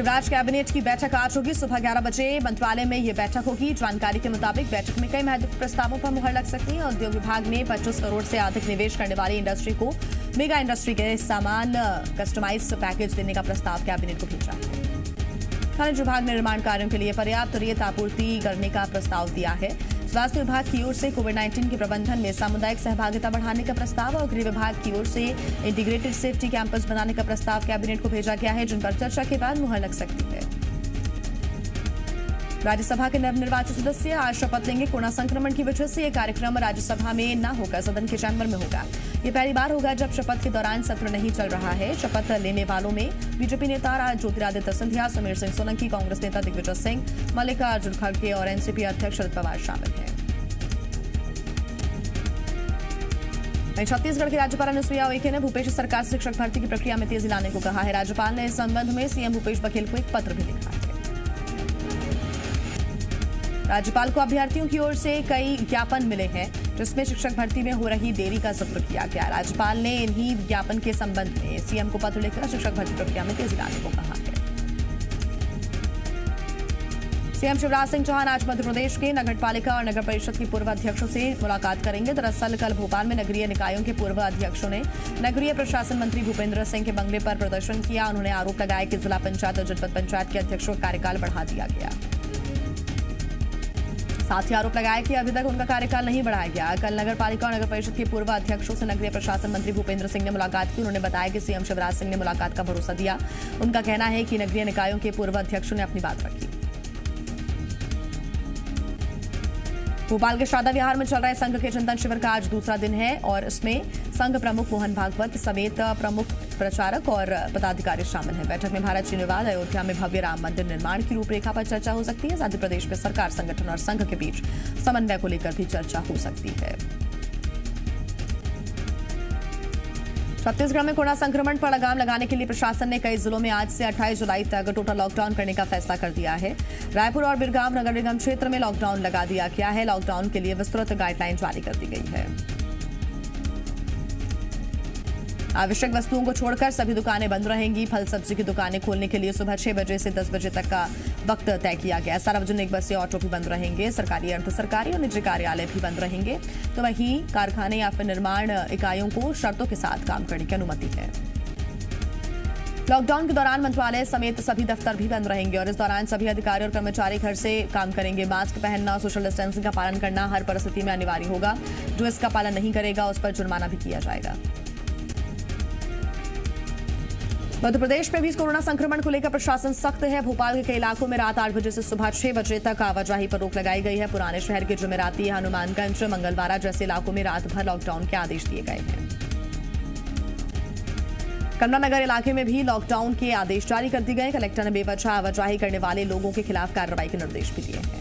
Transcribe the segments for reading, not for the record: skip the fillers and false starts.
Shivraj cabinet की बैठक आज होगी। सुबह 11 बजे मंत्रालय में ये बैठक होगी। जानकारी के मुताबिक बैठक में कई महत्वपूर्ण प्रस्तावों पर मुहर लग सकती है। उद्योग विभाग ने 25 करोड़ से अधिक निवेश करने वाली इंडस्ट्री को मेगा इंडस्ट्री के सामान कस्टमाइज पैकेज देने का प्रस्ताव कैबिनेट को भेजा है। खनिज विभाग ने निर्माण कार्यों के लिए पर्याप्त रेत आपूर्ति करने का प्रस्ताव दिया है। स्वास्थ्य विभाग की ओर से कोविड-19 के प्रबंधन में सामुदायिक सहभागिता बढ़ाने का प्रस्ताव और गृह विभाग की ओर से इंटीग्रेटेड सेफ्टी कैंपस बनाने का प्रस्ताव कैबिनेट को भेजा गया है, जिन पर चर्चा के बाद मुहर लग सकती है। राज्यसभा के नवनिर्वाचित सदस्य आज शपथ लेंगे। कोरोना संक्रमण की वजह से यह कार्यक्रम राज्यसभा में न होकर सदन के चैम्बर में होगा। ये पहली बार होगा जब शपथ के दौरान सत्र नहीं चल रहा है। शपथ लेने वालों में बीजेपी नेता ज्योतिरादित्य सिंधिया, समीर सिंह सोलंकी, कांग्रेस नेता दिग्विजय सिंह, मल्लिकार्जुन खड़गे और एनसीपी अध्यक्ष शरद पवार शामिल हैं। छत्तीसगढ़ के राज्यपाल अनुसुईया उइके ने भूपेश सरकार से शिक्षक भर्ती की प्रक्रिया में तेजी लाने को कहा है। राज्यपाल ने इस संबंध में सीएम भूपेश बघेल को एक पत्र भी लिखा है। राज्यपाल को अभ्यर्थियों की ओर से कई ज्ञापन मिले हैं, जिसमें शिक्षक भर्ती में हो रही देरी का जिक्र किया गया। राज्यपाल ने इन्हीं ज्ञापन के संबंध में सीएम को पत्र लिखकर शिक्षक भर्ती प्रक्रिया में तेजी लाने को कहा है। सीएम शिवराज सिंह चौहान आज मध्य प्रदेश के नगर पालिका और नगर परिषद के पूर्व अध्यक्षों से मुलाकात करेंगे। दरअसल कल भोपाल में नगरीय निकायों के पूर्व अध्यक्षों ने नगरीय प्रशासन मंत्री भूपेंद्र सिंह के बंगले पर प्रदर्शन किया। उन्होंने आरोप लगाया कि जिला पंचायत और जनपद पंचायत के अध्यक्षों का कार्यकाल बढ़ा दिया गया। साथ ही आरोप लगाया कि अभी तक उनका कार्यकाल नहीं बढ़ाया गया। कल नगर पालिका और नगर परिषद के पूर्व अध्यक्षों से नगरीय प्रशासन मंत्री भूपेंद्र सिंह ने मुलाकात की। उन्होंने बताया कि सीएम शिवराज सिंह ने मुलाकात का भरोसा दिया। उनका कहना है कि नगरीय निकायों के पूर्व अध्यक्षों ने अपनी बात रखी। भोपाल के शारदा विहार में चल रहे संघ के चिंतन शिविर का आज दूसरा दिन है और इसमें संघ प्रमुख मोहन भागवत समेत प्रमुख प्रचारक और पदाधिकारी शामिल हैं। बैठक में भारत चीन विवाद, अयोध्या में भव्य राम मंदिर निर्माण की रूपरेखा पर चर्चा हो सकती है। साथ ही प्रदेश में सरकार, संगठन और संघ के बीच समन्वय को लेकर भी चर्चा हो सकती है। छत्तीसगढ़ में कोरोना संक्रमण पर लगाम लगाने के लिए प्रशासन ने कई जिलों में आज से 28 जुलाई तक टोटल लॉकडाउन करने का फैसला कर दिया है। रायपुर और बिरगांव नगर निगम क्षेत्र में लॉकडाउन लगा दिया गया है। लॉकडाउन के लिए विस्तृत गाइडलाइन जारी कर दी गई है। आवश्यक वस्तुओं को छोड़कर सभी दुकानें बंद रहेंगी। फल सब्जी की दुकानें खोलने के लिए सुबह 6 बजे से 10 बजे तक का वक्त तय किया गया है। सार्वजनिक बसें, ऑटो भी बंद रहेंगे। सरकारी, अर्ध सरकारी और निजी कार्यालय भी बंद रहेंगे। तो वहीं कारखाने या फिर निर्माण इकाइयों को शर्तों के साथ काम करने की अनुमति है। लॉकडाउन के दौरान मंत्रालय समेत सभी दफ्तर भी बंद रहेंगे और इस दौरान सभी अधिकारी और कर्मचारी घर से काम करेंगे। मास्क पहनना, सोशल डिस्टेंसिंग का पालन करना हर परिस्थिति में अनिवार्य होगा। जो इसका पालन नहीं करेगा उस पर जुर्माना भी किया जाएगा। मध्य प्रदेश में भी कोरोना संक्रमण को लेकर प्रशासन सख्त है। भोपाल के कई इलाकों में रात 8 बजे से सुबह 6 बजे तक आवाजाही पर रोक लगाई गई है। पुराने शहर के जुमेराती, हनुमानगंज, मंगलवाड़ा जैसे इलाकों में रात भर लॉकडाउन के आदेश दिए गए हैं। कमलानगर इलाके में भी लॉकडाउन के आदेश जारी कर दिए गए। कलेक्टर ने बेवजह आवाजाही करने वाले लोगों के खिलाफ कार्रवाई के निर्देश भी दिए हैं।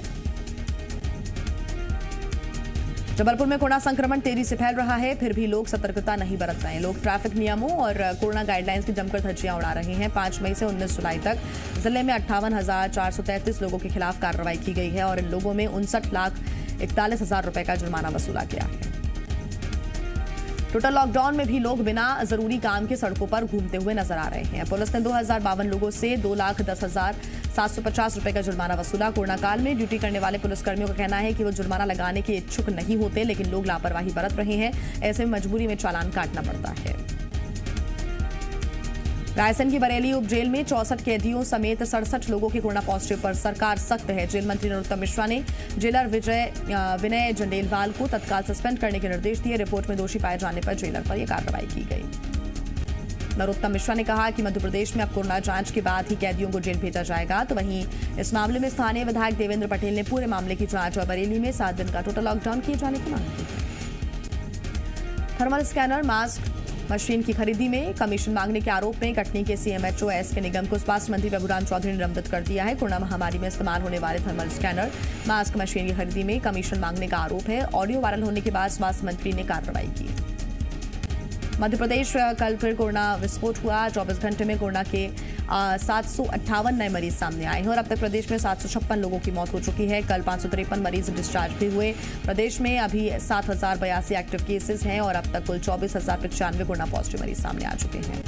जबलपुर में कोरोना संक्रमण तेजी से फैल रहा है, फिर भी लोग सतर्कता नहीं बरत रहे हैं। लोग ट्रैफिक नियमों और कोरोना गाइडलाइंस की जमकर धज्जियां उड़ा रहे हैं। 5 मई से 19 जुलाई तक जिले में 58,433 लोगों के खिलाफ कार्रवाई की गई है और इन लोगों में 59,41,000 रुपए का जुर्माना वसूला गया है। टोटल लॉकडाउन में भी लोग बिना जरूरी काम के सड़कों पर घूमते हुए नजर आ रहे हैं। पुलिस ने 2052 लोगों से 2,10,750 रुपए का जुर्माना वसूला। कोरोना काल में ड्यूटी करने वाले पुलिसकर्मियों का कहना है कि वो जुर्माना लगाने के इच्छुक नहीं होते, लेकिन लोग लापरवाही बरत रहे हैं। ऐसे में मजबूरी में चालान काटना पड़ता है। रायसेन की बरेली उप जेल में 64 कैदियों समेत 67 लोगों के कोरोना पॉजिटिव पर सरकार सख्त है। जेल मंत्री नरोत्तम मिश्रा ने जेलर विनय जंडेलवाल को तत्काल सस्पेंड करने के निर्देश दिए। रिपोर्ट में दोषी पाए जाने पर जेलर पर यह कार्रवाई की गई। नरोत्तम मिश्रा ने कहा कि मध्य प्रदेश में अब कोरोना जांच के बाद ही कैदियों को जेल भेजा जाएगा। तो वहीं इस मामले में स्थानीय विधायक देवेंद्र पटेल ने पूरे मामले की जांच और बरेली में 7 दिन का टोटल लॉकडाउन किए जाने की मांग की है। थर्मल स्कैनर, मास्क मशीन की खरीदी में कमीशन मांगने के आरोप में कटनी के सीएमएचओ एसके निगम को स्वास्थ्य मंत्री प्रभुराम चौधरी ने निलंबित कर दिया है। कोरोना महामारी में इस्तेमाल होने वाले थर्मल स्कैनर, मास्क मशीन की खरीदी में कमीशन मांगने का आरोप है। ऑडियो वायरल होने के बाद स्वास्थ्य मंत्री ने कार्रवाई की। मध्य प्रदेश कल फिर कोरोना विस्फोट हुआ। 24 घंटे में कोरोना के 758 नए मरीज सामने आए हैं और अब तक प्रदेश में 756 लोगों की मौत हो चुकी है। कल 553 मरीज डिस्चार्ज भी हुए। प्रदेश में अभी 7,082 एक्टिव केसेस हैं और अब तक कुल 24,095 कोरोना पॉजिटिव मरीज सामने आ चुके हैं।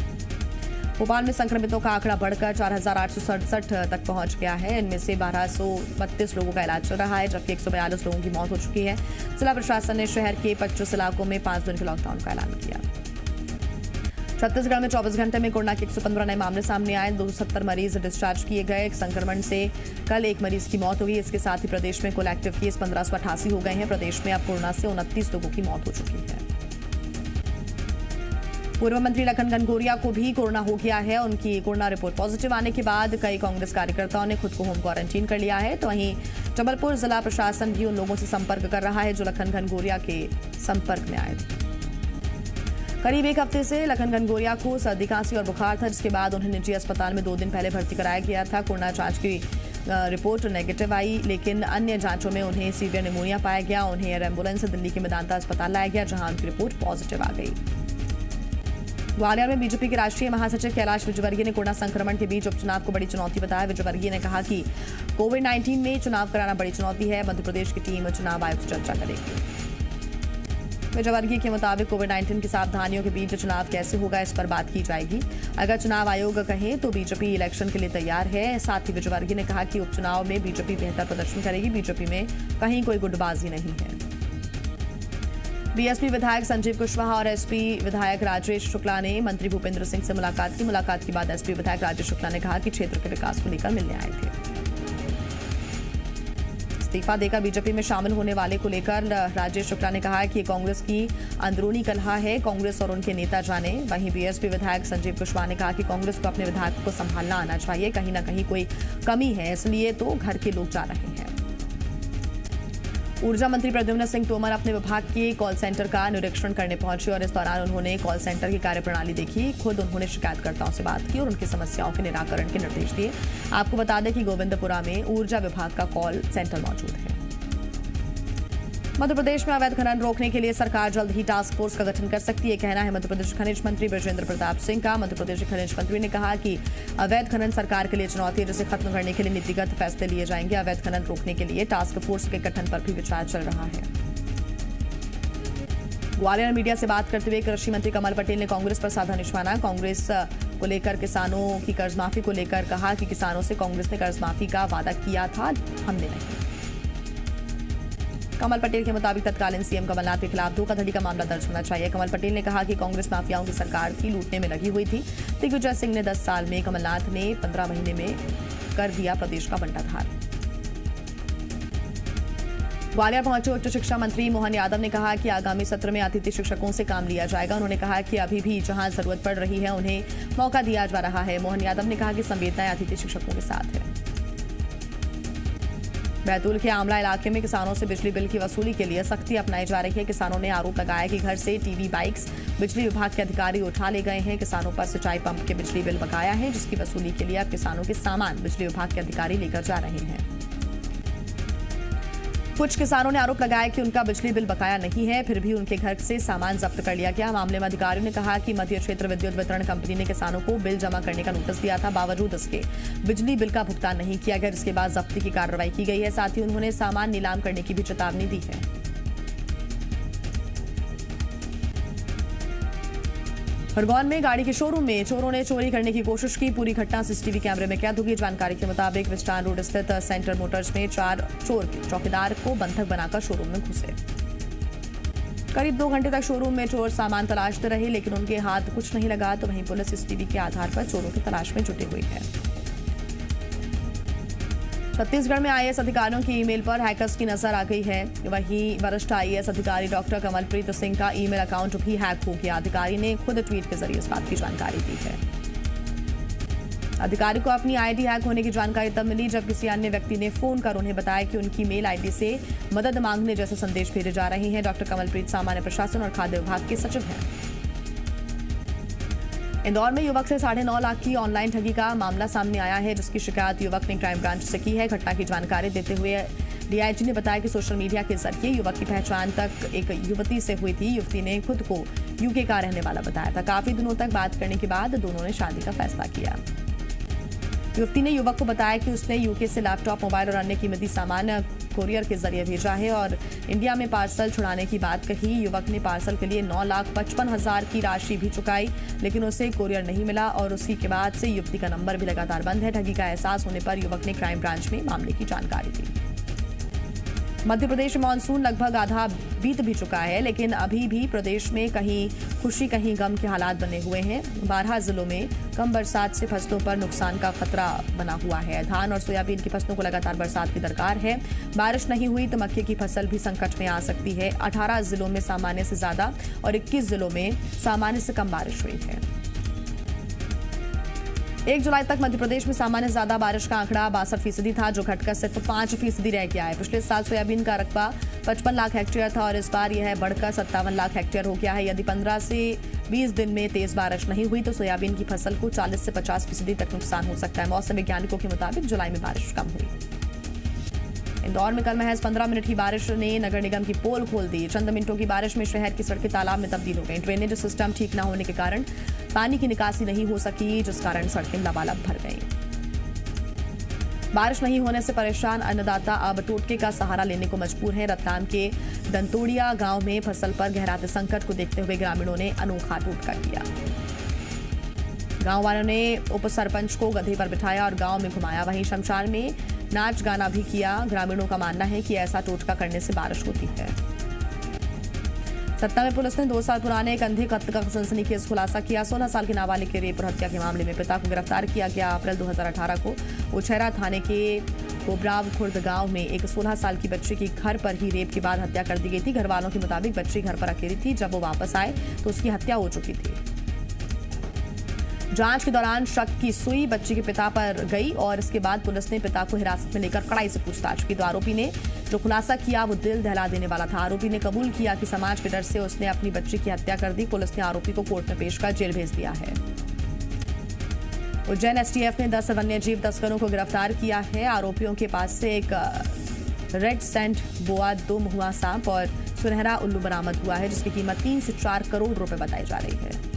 भोपाल में संक्रमितों का आंकड़ा बढ़कर 4,867 तक पहुंच गया है। इनमें से 1,232 लोगों का इलाज चल रहा है, जबकि 142 लोगों की मौत हो चुकी है। जिला प्रशासन ने शहर के 25 इलाकों में 5 दिन के लॉकडाउन का ऐलान किया। छत्तीसगढ़ में 24 घंटे में कोरोना के 115 नए मामले सामने आए। 270 मरीज डिस्चार्ज किए गए। संक्रमण से कल एक मरीज की मौत हुई। इसके साथ ही प्रदेश में कुल एक्टिव केस 1588 हो गए हैं। प्रदेश में अब कोरोना से 29 लोगों की मौत हो चुकी है। पूर्व मंत्री लखन घनघोरिया को भी कोरोना हो गया है। उनकी कोरोना रिपोर्ट पॉजिटिव आने के बाद कई कांग्रेस कार्यकर्ताओं ने खुद को होम क्वारंटीन कर लिया है। तो वहीं जबलपुर जिला प्रशासन भी उन लोगों से संपर्क कर रहा है जो लखन घनघोरिया के संपर्क में आए थे। करीब एक हफ्ते से लखन घनघोरिया को सर्दी खांसी और बुखार था, जिसके बाद उन्हें निजी अस्पताल में 2 दिन पहले भर्ती कराया गया था। कोरोना जांच की रिपोर्ट नेगेटिव आई, लेकिन अन्य जांचों में उन्हें सीवियर निमोनिया पाया गया। उन्हें एयर एम्बुलेंस से दिल्ली के मेदांता अस्पताल लाया गया, जहां उनकी रिपोर्ट पॉजिटिव आ गई। ग्वालियर में बीजेपी के राष्ट्रीय महासचिव कैलाश विजयवर्गीय ने कोरोना संक्रमण के बीच उपचुनाव को बड़ी चुनौती बताया। विजयवर्गीय ने कहा कि कोविड-19 में चुनाव कराना बड़ी चुनौती है। मध्य प्रदेश की टीम चुनाव आयोग से चर्चा करेगी। विजयवर्गीय के मुताबिक कोविड-19 की सावधानियों के बीच चुनाव कैसे होगा, इस पर बात की जाएगी। अगर चुनाव आयोग कहे तो बीजेपी इलेक्शन के लिए तैयार है। साथ ही विजयवर्गीय ने कहा कि उपचुनाव में बीजेपी बेहतर प्रदर्शन करेगी। बीजेपी में कहीं कोई गुटबाजी नहीं है। बीएसपी विधायक संजीव कुशवाहा और एसपी विधायक राजेश शुक्ला ने मंत्री भूपेंद्र सिंह से मुलाकात की। मुलाकात के बाद एसपी विधायक राजेश शुक्ला ने कहा कि क्षेत्र के विकास को लेकर मिलने आए थे। इस्तीफा देकर बीजेपी में शामिल होने वाले को लेकर राजेश शुक्ला ने कहा कि कांग्रेस की अंदरूनी कलह है, कांग्रेस और उनके नेता जाने। वहीं बीएसपी विधायक संजीव कुशवाहा ने कहा कि कांग्रेस को अपने विधायकों को संभालना आना चाहिए। कहीं न कहीं कोई कमी है, इसलिए तो घर के लोग जा रहे हैं। ऊर्जा मंत्री प्रद्युम्न सिंह तोमर अपने विभाग के कॉल सेंटर का निरीक्षण करने पहुंचे और इस दौरान उन्होंने कॉल सेंटर की कार्यप्रणाली देखी। खुद उन्होंने शिकायतकर्ताओं से बात की और उनकी समस्याओं के निराकरण के निर्देश दिए। आपको बता दें कि गोविंदपुरा में ऊर्जा विभाग का कॉल सेंटर मौजूद है। मध्य प्रदेश में अवैध खनन रोकने के लिए सरकार जल्द ही टास्क फोर्स का गठन कर सकती है, कहना है मध्य प्रदेश खनिज मंत्री बृजेंद्र प्रताप सिंह का। मध्य प्रदेश खनिज मंत्री ने कहा कि अवैध खनन सरकार के लिए चुनौती है, जिसे खत्म करने के लिए नीतिगत फैसले लिए जाएंगे। अवैध खनन रोकने के लिए टास्क फोर्स के गठन पर भी विचार चल रहा है। ग्वालियर में मीडिया से बात करते हुए कृषि मंत्री कमल पटेल ने कांग्रेस पर साधा निशाना। कांग्रेस को लेकर किसानों की कर्ज माफी को लेकर कहा कि किसानों से कांग्रेस ने कर्ज माफी का वादा किया था, हमने नहीं। कमल पटेल के मुताबिक तत्कालीन सीएम कमलनाथ के खिलाफ धोखाधड़ी का मामला दर्ज होना चाहिए। कमल पटेल ने कहा कि कांग्रेस माफियाओं की सरकार थी, लूटने में लगी हुई थी। दिग्विजय सिंह ने 10 साल में, कमलनाथ ने 15 महीने में कर दिया प्रदेश का बंटाधार। ग्वालियर पहुंचे उच्च शिक्षा मंत्री मोहन यादव ने कहा कि आगामी सत्र में अतिथि शिक्षकों से काम लिया जाएगा। उन्होंने कहा कि अभी भी जहां जरूरत पड़ रही है उन्हें मौका दिया जा रहा है। मोहन यादव ने कहा कि संवेदनाएं अतिथि शिक्षकों के साथ है। बैतूल के आमला इलाके में किसानों से बिजली बिल की वसूली के लिए सख्ती अपनाई जा रही है। किसानों ने आरोप लगाया कि घर से टीवी, बाइक्स बिजली विभाग के अधिकारी उठा ले गए हैं। किसानों पर सिंचाई पंप के बिजली बिल बकाया है, जिसकी वसूली के लिए अब किसानों के सामान बिजली विभाग के अधिकारी लेकर जा रहे हैं। कुछ किसानों ने आरोप लगाया कि उनका बिजली बिल बकाया नहीं है, फिर भी उनके घर से सामान जब्त कर लिया गया। मामले में अधिकारियों ने कहा कि मध्य क्षेत्र विद्युत वितरण कंपनी ने किसानों को बिल जमा करने का नोटिस दिया था, बावजूद इसके बिजली बिल का भुगतान नहीं किया गया, जिसके बाद जब्ती की कार्रवाई की गई है। साथ ही उन्होंने सामान नीलाम करने की भी चेतावनी दी है। खरगोन में गाड़ी के शोरूम में चोरों ने चोरी करने की कोशिश की। पूरी घटना सीसीटीवी कैमरे में कैद होगी। जानकारी के मुताबिक विस्टान रोड स्थित सेंटर मोटर्स में 4 चोर चौकीदार को बंधक बनाकर शोरूम में घुसे। करीब 2 घंटे तक शोरूम में चोर सामान तलाशते रहे, लेकिन उनके हाथ कुछ नहीं लगा। तो वहीं पुलिस सीसीटीवी के आधार पर चोरों की तलाश में जुटी हुई है। छत्तीसगढ़ में आईएएस अधिकारियों की ईमेल पर हैकर्स की नजर आ गई है। वहीं वरिष्ठ आईएएस अधिकारी डॉक्टर कमलप्रीत सिंह का ईमेल अकाउंट भी हैक हो गया। अधिकारी ने खुद ट्वीट के जरिए इस बात की जानकारी दी है। अधिकारी को अपनी आईडी हैक होने की जानकारी तब मिली जब किसी अन्य व्यक्ति ने फोन कर उन्हें बताया कि उनकी मेल आईडी से मदद मांगने जैसे संदेश भेजे जा रहे हैं। डॉक्टर कमलप्रीत सामान्य प्रशासन और खाद्य विभाग के सचिव हैं। इंदौर में युवक से 9.5 लाख की ऑनलाइन ठगी का मामला सामने आया है, जिसकी शिकायत युवक ने क्राइम ब्रांच से की है। घटना की जानकारी देते हुए डीआईजी ने बताया कि सोशल मीडिया के जरिए युवक की पहचान तक एक युवती से हुई थी। युवती ने खुद को यूके का रहने वाला बताया था। काफी दिनों तक बात करने के बाद दोनों ने शादी का फैसला किया। युवती ने युवक को बताया कि उसने यूके से लैपटॉप, मोबाइल और अन्य कीमती सामान कोरियर के जरिए भेजा है और इंडिया में पार्सल छुड़ाने की बात कही। युवक ने पार्सल के लिए 9,55,000 की राशि भी चुकाई, लेकिन उसे कोरियर नहीं मिला और उसी के बाद से युवती का नंबर भी लगातार बंद है। ठगी का एहसास होने पर युवक ने क्राइम ब्रांच में मामले की जानकारी दी। मध्य प्रदेश में मानसून लगभग आधा बीत भी चुका है, लेकिन अभी भी प्रदेश में कहीं खुशी कहीं गम के हालात बने हुए हैं। 12 जिलों में कम बरसात से फसलों पर नुकसान का खतरा बना हुआ है। धान और सोयाबीन की फसलों को लगातार बरसात की दरकार है। बारिश नहीं हुई तो मक्के की फसल भी संकट में आ सकती है। 18 जिलों में सामान्य से ज्यादा और 21 जिलों में सामान्य से कम बारिश हुई है। 1 जुलाई तक मध्य प्रदेश में सामान्य से ज्यादा बारिश का आंकड़ा 62% था, जो घटकर सिर्फ 5% रह गया है। पिछले साल सोयाबीन का रकबा 55 लाख हेक्टेयर था और इस बार यह बढ़कर 57 लाख हेक्टेयर हो गया है। यदि 15 से 20 दिन में तेज बारिश नहीं हुई तो सोयाबीन की फसल को 40 से 50% तक नुकसान हो सकता है। मौसम वैज्ञानिकों के मुताबिक जुलाई में बारिश कम हुई। इंदौर में कल महज 15 मिनट की बारिश ने नगर निगम की पोल खोल दी। चंद मिनटों की बारिश में शहर की सड़कें तालाब में तब्दील हो गई। ड्रेनेज सिस्टम ठीक न होने के कारण पानी की निकासी नहीं हो सकी, जिस कारण सड़कें लबालब भर गईं। बारिश नहीं होने से परेशान अन्नदाता अब टोटके का सहारा लेने को मजबूर हैं। रतलाम के दंतोड़िया गांव में फसल पर गहराते संकट को देखते हुए ग्रामीणों ने अनोखा टोटका किया। गांव वालों ने उप सरपंच को गधे पर बिठाया और गांव में घुमाया। वहीं शमशान में नाच गाना भी किया। ग्रामीणों का मानना है कि ऐसा टोटका करने से बारिश होती है। सत्ता में पुलिस ने 2 साल पुराने एक अंधे कत्ल का सनसनीखेज खुलासा किया। 16 साल के नाबालिग के रेप और हत्या के मामले में पिता को गिरफ्तार किया गया। अप्रैल 2018 को उछेरा थाने के कोबराव खुर्द गांव में एक 16 साल की बच्ची की घर पर ही रेप के बाद हत्या कर दी गई थी। घर वालों के मुताबिक बच्ची घर पर अकेली थी। जब वो वापस आए तो उसकी हत्या हो चुकी थी। जांच के दौरान शक की सुई बच्ची के पिता पर गई और इसके बाद पुलिस ने पिता को हिरासत में लेकर कड़ाई से पूछताछ की। तो आरोपी ने जो खुलासा किया वो दिल दहला देने वाला था। आरोपी ने कबूल किया कि समाज के डर से उसने अपनी बच्ची की हत्या कर दी। पुलिस ने आरोपी को कोर्ट में पेश कर जेल भेज दिया है। उज्जैन एसटीएफ ने 10 वन्यजीव तस्करों को गिरफ्तार किया है। आरोपियों के पास से एक रेड सेंट बोआ, 2 महुआ सांप और सुनहरा उल्लू बरामद हुआ है, जिसकी कीमत 3 से 4 करोड़ रुपए बताई जा रही है।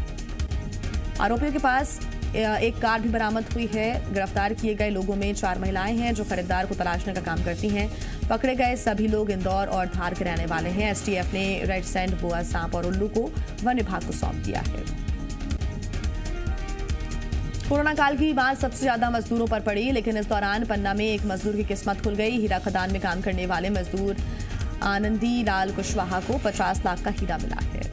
आरोपियों के पास एक कार भी बरामद हुई है। गिरफ्तार किए गए लोगों में 4 महिलाएं हैं जो खरीदार को तलाशने का काम करती हैं। पकड़े गए सभी लोग इंदौर और धार के रहने वाले हैं। एसटीएफ ने रेड सैंड, बोआ, सांप और उल्लू को वन विभाग को सौंप दिया है। कोरोना काल की बात सबसे ज्यादा मजदूरों पर पड़ी, लेकिन इस दौरान पन्ना में एक मजदूर की किस्मत खुल गई। हीरा खदान में काम करने वाले मजदूर आनंदी लाल कुशवाहा को 50 लाख का हीरा मिला है।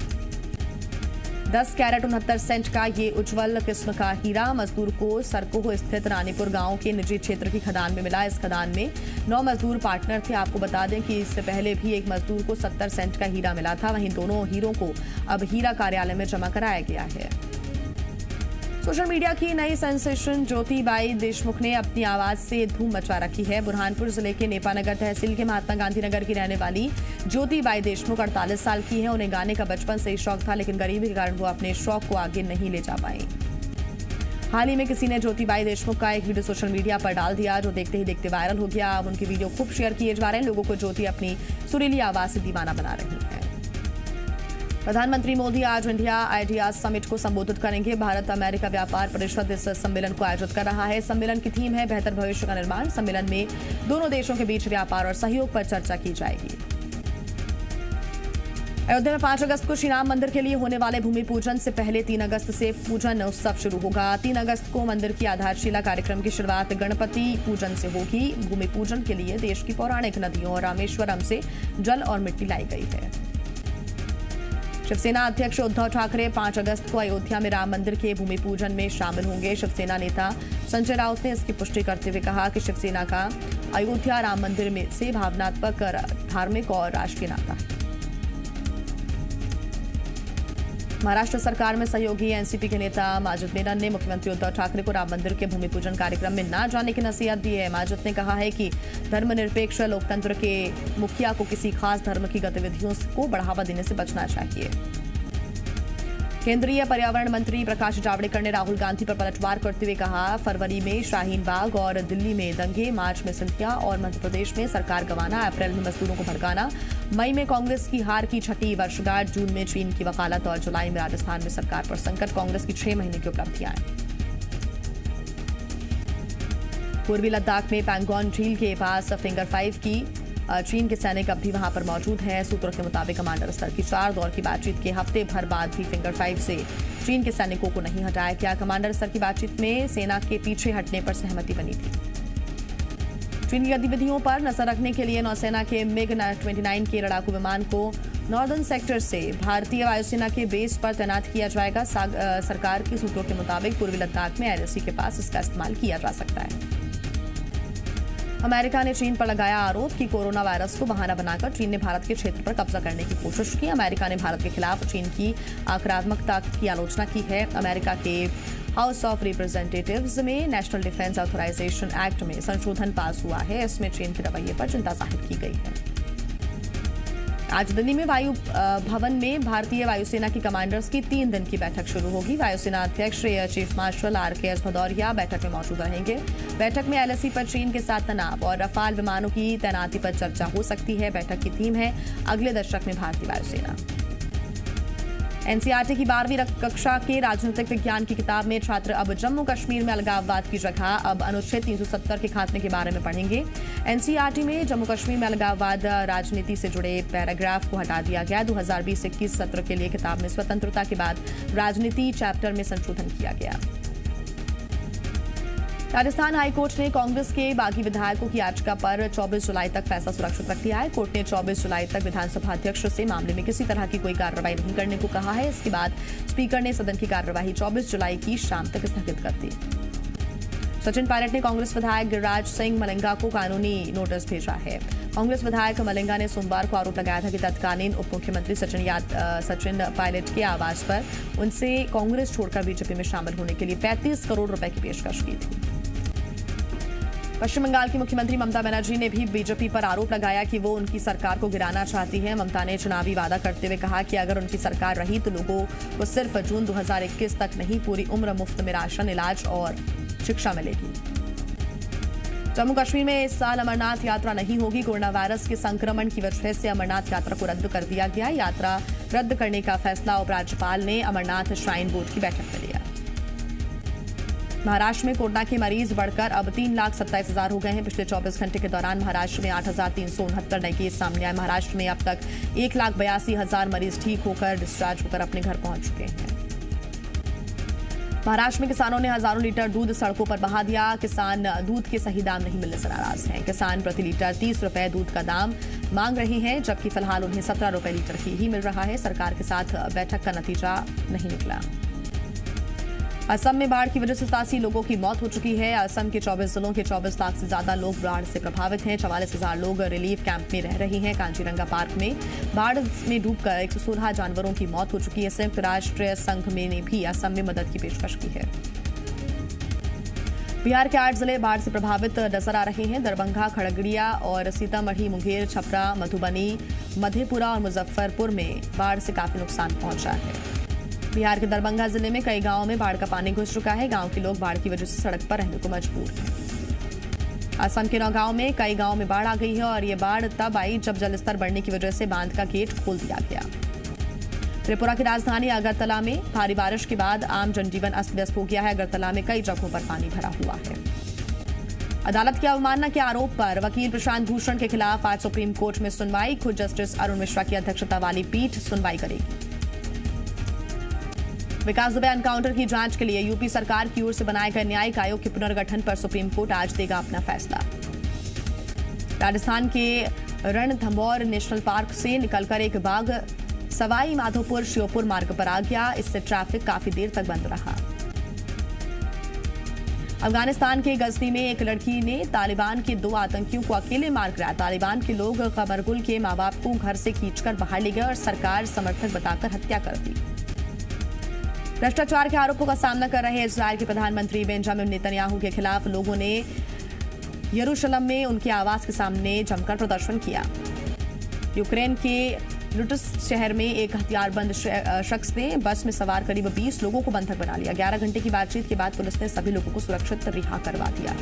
10 कैरेट 69 सेंट का ये उज्जवल किस्म का हीरा मजदूर को सरकोह स्थित रानीपुर गांव के निजी क्षेत्र की खदान में मिला। इस खदान में 9 मजदूर पार्टनर थे। आपको बता दें कि इससे पहले भी एक मजदूर को 70 सेंट का हीरा मिला था। वहीं दोनों हीरों को अब हीरा कार्यालय में जमा कराया गया है। सोशल मीडिया की नई सेंसेशन ज्योतिबाई देशमुख ने अपनी आवाज से धूम मचा रखी है। बुरहानपुर जिले के नेपानगर तहसील के महात्मा गांधी नगर की रहने वाली ज्योतिबाई देशमुख 48 साल की हैं। उन्हें गाने का बचपन से ही शौक था, लेकिन गरीबी के कारण वो अपने शौक को आगे नहीं ले जा पाई। हाल ही में किसी ने ज्योतिबाई देशमुख का एक वीडियो सोशल मीडिया पर डाल दिया, जो देखते ही देखते वायरल हो गया। अब उनके वीडियो खूब शेयर किए जा रहे हैं। लोगों को ज्योति अपनी सुरीली आवाज से दीवाना बना रही है। प्रधानमंत्री मोदी आज इंडिया आइडियाज समिट को संबोधित करेंगे। भारत अमेरिका व्यापार परिषद इस सम्मेलन को आयोजित कर रहा है। सम्मेलन की थीम है बेहतर भविष्य का निर्माण। सम्मेलन में दोनों देशों के बीच व्यापार और सहयोग पर चर्चा की जाएगी। अयोध्या में 5 अगस्त को श्री राम मंदिर के लिए होने वाले भूमि पूजन से पहले 3 अगस्त से पूजन उत्सव शुरू होगा। 3 अगस्त को मंदिर की आधारशिला कार्यक्रम की शुरुआत गणपति पूजन से होगी। भूमि पूजन के लिए देश की पौराणिक नदियों और रामेश्वरम से जल और मिट्टी लाई गई है। शिवसेना अध्यक्ष उद्धव ठाकरे 5 अगस्त को अयोध्या में राम मंदिर के भूमि पूजन में शामिल होंगे। शिवसेना नेता संजय राउत ने इसकी पुष्टि करते हुए कहा कि शिवसेना का अयोध्या राम मंदिर में से भावनात्मक, धार्मिक और राष्ट्रीय नाता है। महाराष्ट्र सरकार में सहयोगी एनसीपी के नेता माजिद मेनन ने मुख्यमंत्री उद्धव ठाकरे को राम मंदिर के भूमि पूजन कार्यक्रम में न जाने की नसीहत दी है। माजिद ने कहा है कि धर्मनिरपेक्ष लोकतंत्र के मुखिया को किसी खास धर्म की गतिविधियों को बढ़ावा देने से बचना चाहिए। केंद्रीय पर्यावरण मंत्री प्रकाश जावड़ेकर ने राहुल गांधी पर पलटवार करते हुए कहा, फरवरी में शाहीन बाग और दिल्ली में दंगे, मार्च में सिंधिया और मध्य प्रदेश में सरकार गंवाना, अप्रैल में मजदूरों को भड़काना, मई में कांग्रेस की हार की 6ठी वर्षगांठ, जून में चीन की वकालत और जुलाई में राजस्थान में सरकार पर संकट, कांग्रेस की 6 महीने की उपलब्धियां। पूर्वी लद्दाख में पैंगोंग झील के पास फिंगर 5 की चीन के सैनिक अब भी वहां पर मौजूद हैं। सूत्रों के मुताबिक कमांडर स्तर की 4 दौर की बातचीत के हफ्ते भर बाद भी फिंगर 5 से चीन के सैनिकों को नहीं हटाया गया। कमांडर स्तर की बातचीत में सेना के पीछे हटने पर सहमति बनी थी। चीन की गतिविधियों पर नजर रखने के लिए नौसेना के MiG-29 के लड़ाकू विमान को नॉर्दर्न सेक्टर से भारतीय वायुसेना के बेस पर तैनात किया जाएगा। सरकार के सूत्रों के मुताबिक पूर्वी लद्दाख में LAC के पास इसका इस्तेमाल किया जा सकता है। अमेरिका ने चीन पर लगाया आरोप कि कोरोना वायरस को बहाना बनाकर चीन ने भारत के क्षेत्र पर कब्जा करने की कोशिश की। अमेरिका ने भारत के खिलाफ चीन की आक्रामकता की आलोचना की है। अमेरिका के हाउस ऑफ रिप्रेजेंटेटिव्स में नेशनल डिफेंस ऑथराइजेशन एक्ट में संशोधन पास हुआ है। इसमें चीन के रवैये पर चिंता जाहिर की गई है। आज दिल्ली में वायु भवन में भारतीय वायुसेना की कमांडर्स की 3 दिन की बैठक शुरू होगी। वायुसेना अध्यक्ष air chief marshal RKS Bhadauria बैठक में मौजूद रहेंगे। बैठक में LAC पर चीन के साथ तनाव और रफाल विमानों की तैनाती पर चर्चा हो सकती है। बैठक की थीम है अगले दशक में भारतीय वायुसेना। NCERT की 12वीं कक्षा के राजनीतिक विज्ञान की किताब में छात्र अब जम्मू कश्मीर में अलगाववाद की जगह अब अनुच्छेद 370 के खात्मे के बारे में पढ़ेंगे। NCERT में जम्मू कश्मीर में अलगाववाद राजनीति से जुड़े पैराग्राफ को हटा दिया गया। 2020-21 सत्र के लिए किताब में स्वतंत्रता के बाद राजनीति चैप्टर में संशोधन किया गया। राजस्थान हाईकोर्ट ने कांग्रेस के बागी विधायकों की याचिका पर 24 जुलाई तक फैसला सुरक्षित रख लिया है। कोर्ट ने 24 जुलाई तक विधानसभा अध्यक्ष से मामले में किसी तरह की कोई कार्रवाई नहीं करने को कहा है। इसके बाद स्पीकर ने सदन की कार्यवाही 24 जुलाई की शाम तक स्थगित कर दी। सचिन पायलट ने कांग्रेस विधायक गिरिराज सिंह मलिंगा को कानूनी नोटिस भेजा है। कांग्रेस विधायक मलिंगा ने सोमवार को आरोप लगाया था कि तत्कालीन उप मुख्यमंत्री सचिन पायलट के आवास पर उनसे कांग्रेस छोड़कर बीजेपी में शामिल होने के लिए 35 करोड़ रुपए की पेशकश की थी। पश्चिम बंगाल की मुख्यमंत्री ममता बनर्जी ने भी बीजेपी पर आरोप लगाया कि वो उनकी सरकार को गिराना चाहती है। ममता ने चुनावी वादा करते हुए कहा कि अगर उनकी सरकार रही तो लोगों को सिर्फ जून 2021 तक नहीं पूरी उम्र मुफ्त में राशन, इलाज और शिक्षा मिलेगी। जम्मू कश्मीर में इस साल अमरनाथ यात्रा नहीं होगी। कोरोना वायरस के संक्रमण की वजह से अमरनाथ यात्रा को रद्द कर दिया गया। यात्रा रद्द करने का फैसला उपराज्यपाल ने अमरनाथ श्राइन बोर्ड की बैठक में लिया। महाराष्ट्र में कोरोना के मरीज बढ़कर अब 3,27,000 हो गए हैं। पिछले 24 घंटे के दौरान महाराष्ट्र में 8,369 नए केस सामने आए। महाराष्ट्र में अब तक 1,82,000 मरीज ठीक होकर डिस्चार्ज होकर अपने घर पहुंच चुके हैं। महाराष्ट्र में किसानों ने हजारों लीटर दूध सड़कों पर बहा दिया। किसान दूध के सही दाम नहीं मिलने से नाराज हैं। किसान प्रति लीटर 30 रुपए दूध का दाम मांग रहे हैं, जबकि फिलहाल उन्हें 17 रुपए लीटर ही मिल रहा है। सरकार के साथ बैठक का नतीजा नहीं निकला। असम में बाढ़ की वजह से 87 लोगों की मौत हो चुकी है। असम के 24 जिलों के 24 लाख से ज्यादा लोग बाढ़ से प्रभावित हैं। 44,000 लोग रिलीफ कैंप में रह रहे हैं। कांचीरंगा पार्क में बाढ़ में डूबकर 116 जानवरों की मौत हो चुकी है। संयुक्त राष्ट्र संघ में ने भी असम में मदद की पेशकश की है। बिहार के 8 जिले बाढ़ से प्रभावित नजर आ रहे हैं। दरभंगा, खगड़िया और सीतामढ़ी, मुंगेर, छपरा, मधुबनी, मधेपुरा और मुजफ्फरपुर में बाढ़ से काफी नुकसान पहुंचा है। बिहार के दरभंगा जिले में कई गांवों में बाढ़ का पानी घुस चुका है। गांव के लोग बाढ़ की वजह से सड़क पर रहने को मजबूर हैं। असम के 9 गांव में कई गांवों में बाढ़ आ गई है और ये बाढ़ तब आई जब जलस्तर बढ़ने की वजह से बांध का गेट खोल दिया गया। त्रिपुरा की राजधानी अगरतला में भारी बारिश के बाद आम जनजीवन अस्त व्यस्त हो गया है। अगरतला में कई जगहों पर पानी भरा हुआ है। अदालत की अवमानना के आरोप पर वकील प्रशांत भूषण के खिलाफ आज सुप्रीम कोर्ट में सुनवाई। खुद जस्टिस अरुण मिश्रा की अध्यक्षता वाली पीठ सुनवाई करेगी। विकास दुबे एनकाउंटर की जांच के लिए यूपी सरकार की ओर से बनाए गए न्यायिक आयोग के पुनर्गठन पर सुप्रीम कोर्ट आज देगा अपना फैसला। राजस्थान के रणथंभौर नेशनल पार्क से निकलकर एक बाघ सवाई माधोपुर श्योपुर मार्ग पर आ गया। इससे ट्रैफिक काफी देर तक बंद रहा। अफगानिस्तान के गजनी में एक लड़की ने तालिबान के 2 आतंकियों को अकेले मार गिराया। तालिबान के लोग कमरगुल के मां बाप को घर से खींचकर बाहर ले गए और सरकार समर्थक बताकर हत्या कर दी। भ्रष्टाचार के आरोपों का सामना कर रहे इजरायल के प्रधानमंत्री बेंजामिन नेतन्याहू के खिलाफ लोगों ने यरूशलेम में उनके आवास के सामने जमकर प्रदर्शन किया। यूक्रेन के लुटस शहर में एक हथियारबंद शख्स ने बस में सवार करीब 20 लोगों को बंधक बना लिया। 11 घंटे की बातचीत के बाद पुलिस ने सभी लोगों को सुरक्षित रिहा करवा दिया।